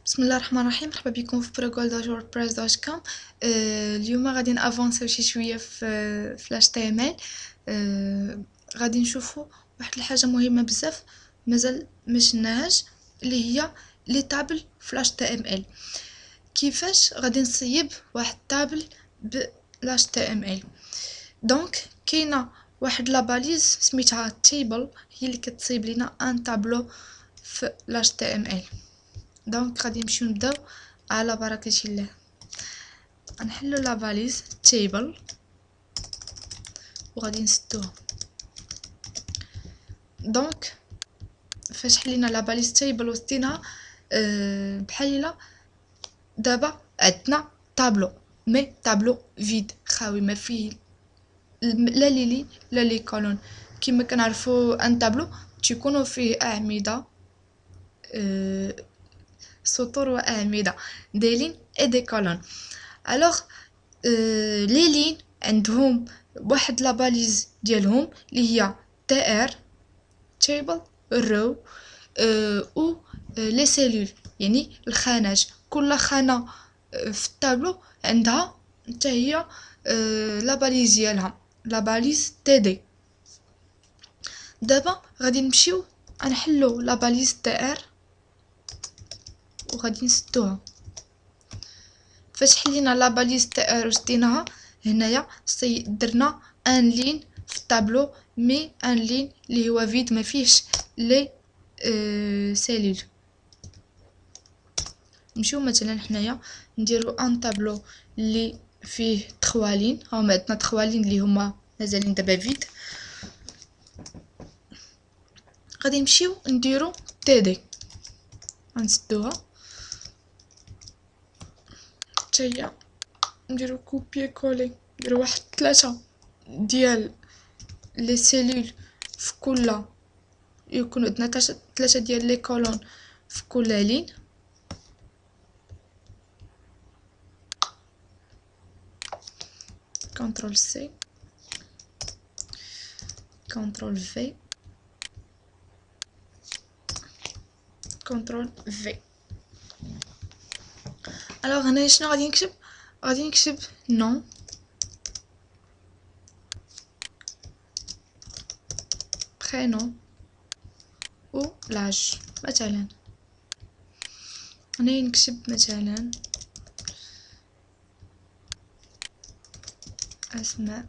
بسم الله الرحمن الرحيم. مرحبا بكم في بروغولداج ووردبريس دوت كوم. اليوم غادي نافونسيو شي شويه في HTML. غادي نشوفوا واحد الحاجه مهمه بزاف مازال ما شفناهاش، اللي هي لي تابل في HTML. كيفاش غادي نصيب واحد تابل ب HTML. دونك كاينه واحد لاباليز سميتها تيبل، هي اللي كتصيب لينا ان تابلو في HTML. دونك غادي نمشيو نبداو على بركة الله. نحلو لا فاليز تيبل وغادي نسدوها. دونك فاش حلينا لا فاليز تيبل وسديناها بحال الا دابا عندنا طابلو، مي طابلو فيد خاوي، ما فيه لا لي لين لا لي كولون. كما كنعرفوا ان طابلو تيكونوا فيه اعمده، سطور واعمده، دي لين اي دي كولون. الوغ لي لين عندهم واحد لاباليز ديالهم اللي هي تي ار تيبل رو او لي سيلول، يعني الخانات. كل خانه في الطابلو عندها حتى هي لاباليز ديالها، لاباليز تي دي. دابا غادي نمشيو نحلو لاباليز تي ار وغادي نسدوها. فاش حلينا لاباليز تي ار وسديناها، هنايا درنا ان لين في الطابلو، مي ان لين اللي هو فيد ما فيهش لي سيلول. نمشيو مثلا حنايا نديرو ان طابلو اللي فيه تخوالين، هما عندنا تخوالين اللي هما مازالين دابا فيد. غادي نمشيو نديرو تي دي، غنسدوها حتى هي، نديرو كوبي كولي، نديرو واحد 3 ديال لي سيلول في كل، يكونوا عندنا 3 ديال لي كولون في كل لين. كنترول سي، كنترول في، كنترول في. الوغ هنايا شنو غادي نكتب؟ غادي نكتب نون برينون و لاج. مثلا هنايا نكتب مثلا اسماء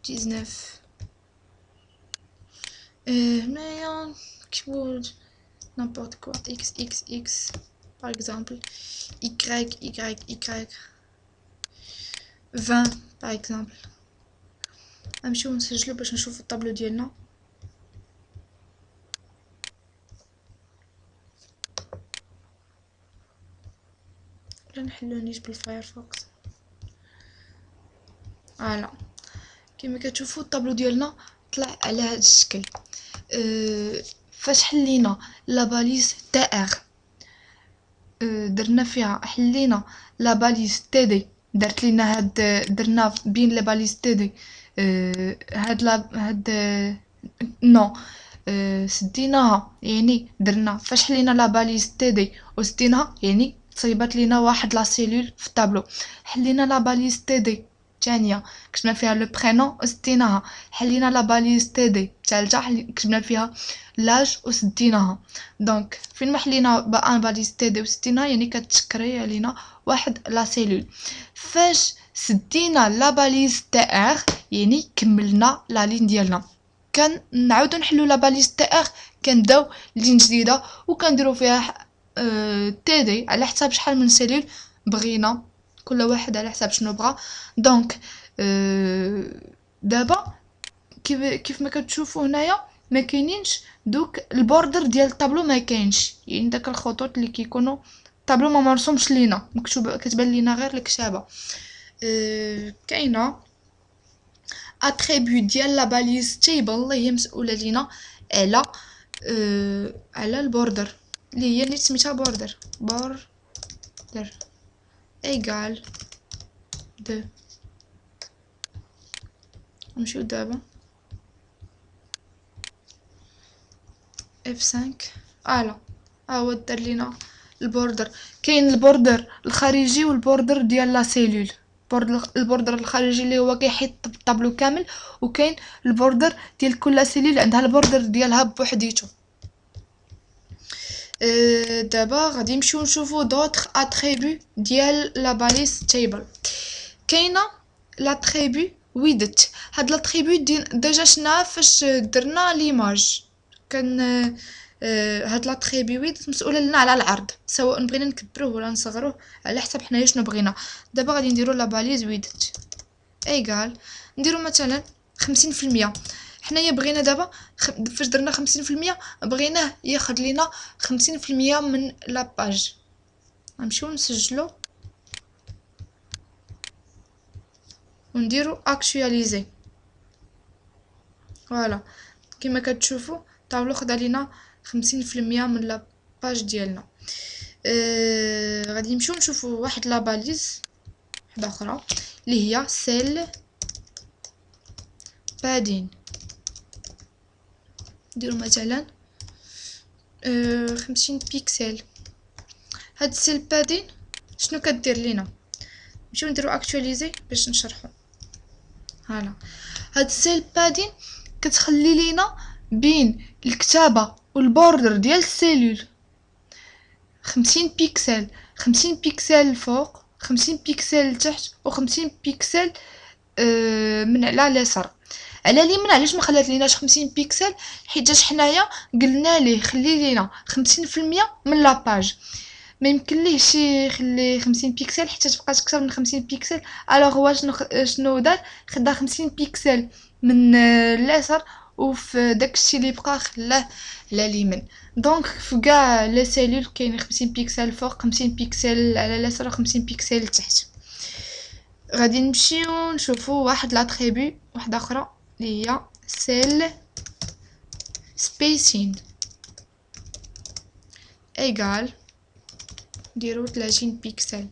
19. هنايا نكتبو n'importe quoi xxx par exemple, y 20 par exemple. نمشيو نسجلو باش نشوفو الطابلو ديالنا. ولا نحلو نيت بالفايرفوكس. فوالا كما كتشوفوا الطابلو ديالنا طلع على هذا الشكل. فاش حلينا لا باليز تي ار، درنا فيها، حلينا لا باليز تي دي، درت لينا هاد، درنا بين لي باليز تي دي هاد نو سديناها، يعني درنا فاش حلينا لا باليز تي دي وسديناها، يعني صيبت لينا واحد لا سيلول في الطابلو. حلينا لا باليز تي دي الثانيه كتبنا فيها لو برينون وسديناها. حلينا لا باليز تي دي الثالثه كتبنا فيها لاج وسديناها. دونك فين ما حلينا بان باليز تي دي وسديناها، يعني كتشكري علينا واحد لا سيلول. فاش سدينا لا باليز تي ار، يعني كملنا لا لين ديالنا. كنعاودو نحلو لا باليز تي ار، كنبداو لين جديده وكنديرو فيها تي دي على حساب شحال من سيلول بغينا، كل واحد على حساب شنو بغا. دونك دابا كيف ما كتشوفوا هنايا ما كاينينش دوك البوردر ديال الطابلو، ما كاينش، يعني داك الخطوط اللي كيكونوا الطابلو ما مرسومش لينا، مكتوب كتبان لينا غير الكتابه. كاينه اتريبيو ديال لا باليز تيبل اللي هي مسؤوله لينا على على البوردر، اللي هي اللي سميتها بوردر ايغال دو. نمشيو دابا F5. فوالا ها هو دار لينا البوردر كاين البوردر الخارجي والبوردر ديال لا سيلول. البوردر الخارجي اللي هو كيحيط الطابلو كامل، وكاين البوردر ديال كل سيلول عندها البوردر ديالها بوحديتو. دابا غادي نمشيو نشوفو دوطخ اتريبو ديال لا باليس تيبل. كاينه لاتريبو ويدت. هاد لاتريبو ديجا شفناها فاش درنا ليماج. كان هاد لاتريبو ويدت مسؤوله لنا على العرض، سواء بغينا نكبروه ولا نصغروه على حسب حنايا شنو بغينا. دابا غادي نديرو لا باليز ويدت ايغال، نديرو مثلا 50%. حنايا بغينا دابا فاش درنا 50% بغيناه ياخد لينا 50% من لاباج. غنمشيو نسجلو ونديرو اكtualiser. فوالا كما كتشوفوا الطابلو خدا لينا 50% من لاباج ديالنا. غادي نمشيو نشوفوا واحد لاباليز وحده اخرى اللي هي سيل بادين. نديرو مثلا 50 بيكسل. هاد السيل بادين شنو كدير لينا؟ نمشيو نديرو اكtualiser باش نشرحو. هالا هاد السيل بادين كتخلي لينا بين الكتابه والبوردر ديال السيلول 50 بيكسل، 50 بيكسل الفوق، 50 بيكسل لتحت، و50 بيكسل من على اليسار. على اليمين علاش ما خلات ليناش 50 بيكسل؟ حيت حنايا قلنا ليه خلي لينا 50% من لاباج، ما يمكن ليهش يخلي 50 بيكسل حتى تبقى اكثر من 50 بيكسل. الوغ هو شنو دار؟ خدا 50 بيكسل من اليسار، وفي داكشي اللي بقى خلاه على اليمين. دونك في كاع لي سيلول كاين 50 بيكسل فوق، 50 بيكسل على اليسار، و 50 بيكسل لتحت. غادي نمشيو نشوفو واحد لاتريبو واحده اخرى اللي هي سيل سبيسين ايغال نديرو 30 بيكسل.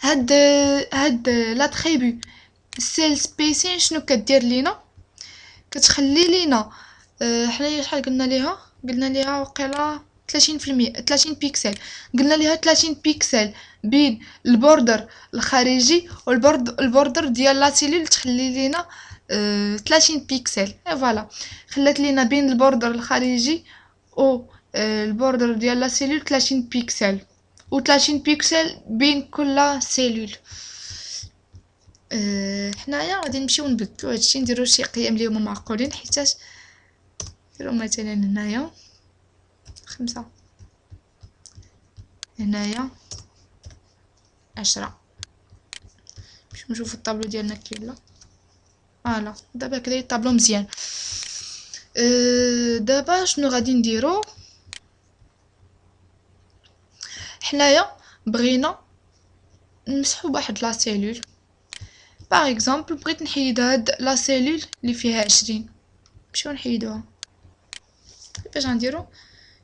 هاد لاتريبو سيل سبيسين شنو كدير لينا؟ كتخلي لينا حنايا شحال قلنا ليها وقيلا 30%، 30 بيكسل. قلنا ليها 30 بيكسل بين البوردر الخارجي والبوردر ديال لا سيلول، تخلي لينا 30 بيكسل. فوالا خلات لينا بين البوردر الخارجي و البوردر ديال لا سيلول 30 بيكسل، و 30 بيكسل بين كل سيلول. حنايا غادي نمشيو نبدلو هادشي، نديرو شي قيم اللي هما معقولين، حيتاش نديرو مثلا هنايا 5، هنايا 10. باش نشوفو الطابلو ديالنا كي ولا. فوالا دابا كدا الطابلو مزيان. دابا شنو غادي نديرو؟ حنايا بغينا نمسحو بواحد لا سيلول. باغ اكزومبل بغيت نحيد هاد لا سيلول اللي فيها 20، نمشيو نحيدوها. كيفاش غنديرو؟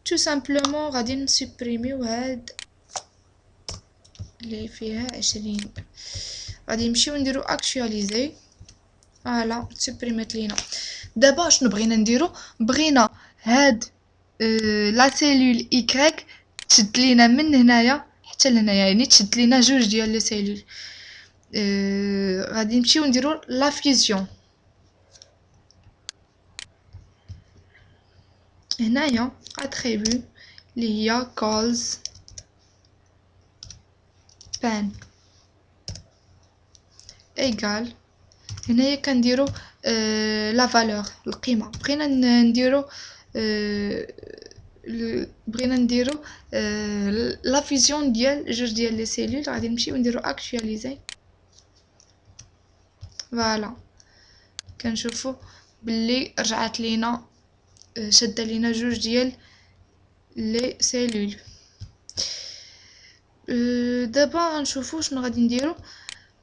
تو سامبلومون غادي نسوبريميو هاد اللي فيها 20. غادي نمشيو نديرو اكtualiser. فوالا سوبريميت لينا. دابا شنو بغينا نديرو؟ بغينا هاد لا سيلول ايكغيك تشد لينا من هنايا حتى لهنايا، يعني تشد لينا جوج ديال لي سيلول. غادي نمشيو نديرو لا فيزيون. هنايا اتريبو اللي هي calls pan ايغال. هنايا كنديرو لا فالور القيمه. بغينا نديرو بغينا نديرو لا فيزيون ديال جوج ديال لي سيلول. غادي نمشيو نديرو اكtualiser. فوالا كنشوفو باللي رجعت لينا شاده لينا جوج ديال لي سيلول. دابا غنشوفو شنو غادي نديرو.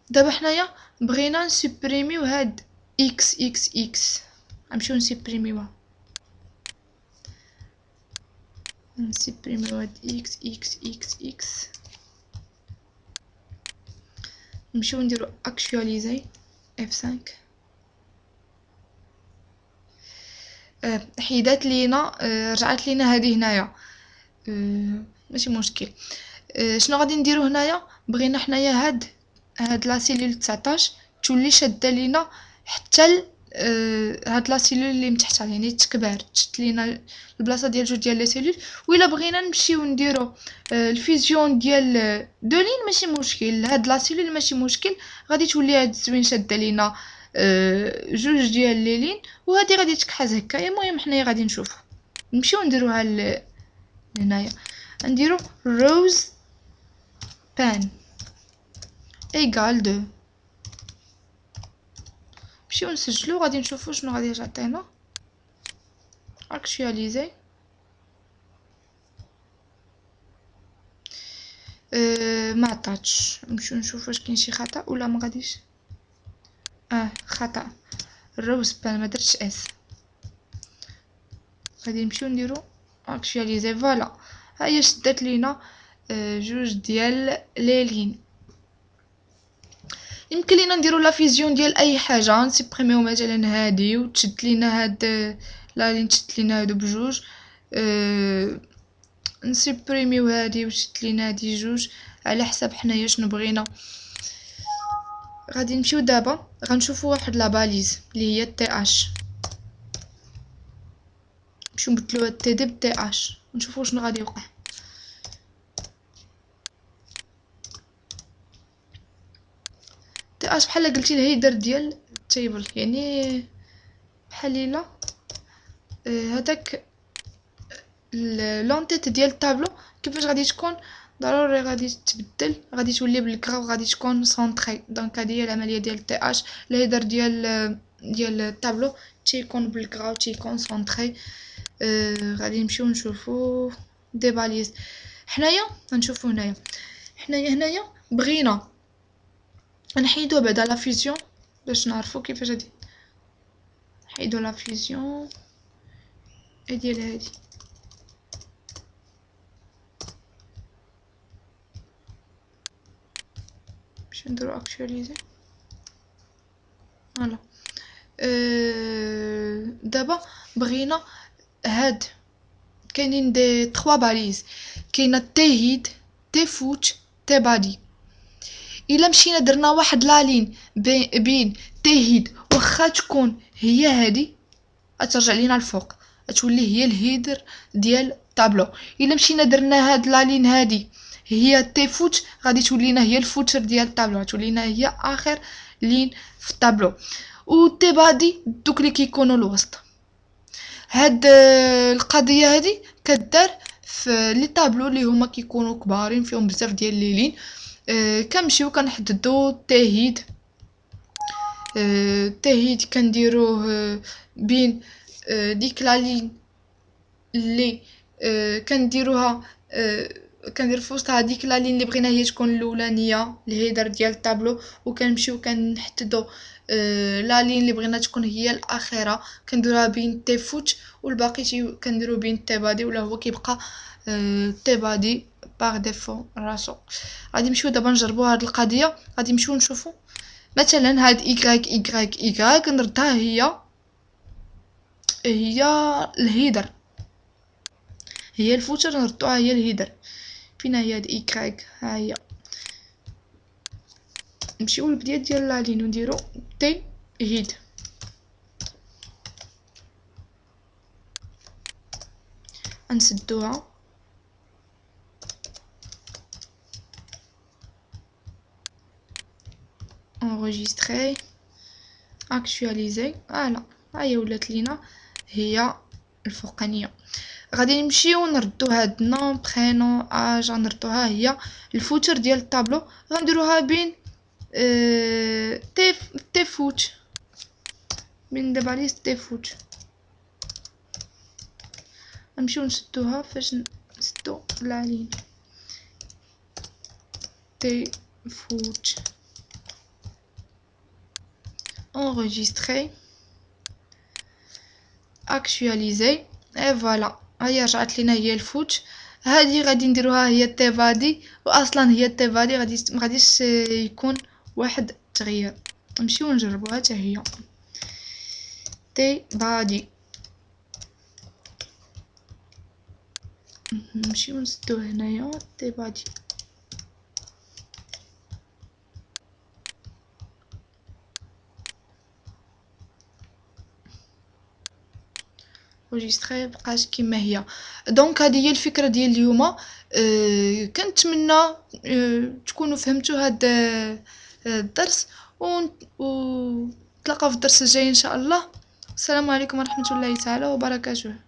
دابا حنايا بغينا نسوبريميو هاد اكس اكس اكس. غنمشيو نسوبريميوها، نسوبريميو هاد اكس اكس اكس اكس. نمشيو نديرو اكtualiser F5. حيدات لينا رجعت لينا هذه هنايا ماشي مشكل. شنو غادي نديرو هنايا؟ بغينا حنايا هاد لا سيلول 19 تولي شاده لينا حتى هاد لا سيلول اللي من تحتها، يعني تكبر تشد لينا البلاصه ديال جوج ديال لي سيلول. وإلا بغينا نمشيو نديرو الفيزيون ديال دو لين ماشي مشكل، هاد لا سيلول ماشي مشكل، غادي تولي هاد الزوين شاده لينا جوج ديال لي لين، وهادي غادي تكحز هكايا. المهم حنايا غادي نشوفو نمشيو نديروها هنايا. نديرو روز بان ايغال دو، نمشيو نسجلو غادي نشوفو شنو غادي تعطينا. اكtualiser ما عطاتش. نمشيو نشوفو واش كاين شي خطا ولا ما غاديش. خطا، الروز بان ما درتش اس. غادي نمشيو نديرو اكtualiser. فوالا ها هي شدات لينا جوج ديال لي لين. يمكن لينا نديرو لا فيزيون ديال اي حاجه، نسبريميو مثلا هادي وتشد لينا هاد لا لين، تشد لينا هادو بجوج. نسبريميو هادي وتشد لينا هادي جوج على حساب حنايا شنو بغينا. غادي نمشيو دابا غنشوفو واحد لا باليز اللي هي تي اش. نمشيو نبدلو هاد تي دي بتي اش نشوفو شنو غادي يوقع. تي اش بحال قلتي الهيدر ديال التيبل، يعني بحال الا هذاك لونتيت ديال الطابلو كيفاش غادي تكون. ضروري غادي تبدل، غادي تولي بالكرا وغادي تكون سونطري. دونك هذه هي العمليه ديال تي اش. الهيدر ديال الطابلو تيكون بالكرا وتيكون سونطري. غادي نمشيو نشوفو دي باليز. حنايا غنشوفو هنايا بغينا نحيدو بعدا لا فيزيون باش نعرفو كيفاش غادي نحيدو لا فيزيون ديال هادي. باش نديرو اكtualiser. فوالا دابا بغينا هاد كاينين دي 3 باليز، كاينه تي هيد تي فوت تي بادي. الا مشينا درنا واحد لا لين بين تي هيد واخا تكون هي هادي غترجع لينا الفوق، تولي هي الهيدر ديال الطابلو. الا مشينا درنا هاد لا لين هادي هي تي فوت غادي تولينا هي الفوتر ديال الطابلو، غتولينا هي اخر لين في الطابلو. و تي بادي دوك اللي كيكونوا الوسط. هاد القضيه هادي كدار في لي طابلو اللي هما كيكونوا كبارين فيهم بزاف ديال لي لين. كنمشيو كنحددو تيهيد. تيهيد كنديروه بين ديك لا لين اللي كنديروها كندير في وسطها ديك لا لين اللي بغينا هي تكون الاولانيه الهيدر ديال الطابلو، وكنمشيو كنحددو لا لين اللي بغينا تكون هي الاخيره كنديروها بين تي فوت، والباقي كنديرو بين تي بادي، ولا هو كيبقى تي بادي باغ ديفو راسو. غادي نمشيو دابا نجربو هاد القضيه. غادي نمشيو نشوفو مثلا هاد إيكغيك نردها هي الهيدر، هي الفوتر نردوها هي الهيدر. فين هي هاد إيكغيك؟ ها هي. نمشيو للبداية ديال لا لين ونديرو تي هيد. نسدوها enregistrer actualiser. فوالا ها هي ولات لينا هي الفوقانيه. غادي نمشيو نردو هاد نون برينون اج، غنردوها هي الفوتر ديال الطابلو. غنديروها بين تي فوت، بين دابا لي تي فوت. نمشيو نشدوها فاش نسدو لا لين تي فوت enregistrer actualiser. اي فوالا هي رجعت لينا هي الفوت. هذه غادي نديروها هي تي فادي، واصلا هي تي فادي غاديش يكون واحد التغيير. نمشيو نجربوها حتى هي تي فادي. نمشيو نسدو هنايا ديبادي. انجستري بقات كيما هي. دونك هذه هي الفكره ديال اليوم. كنتمنى تكونوا فهمتوا هذا الدرس، ونتلاقاو في الدرس الجاي ان شاء الله. السلام عليكم ورحمه الله تعالى وبركاته.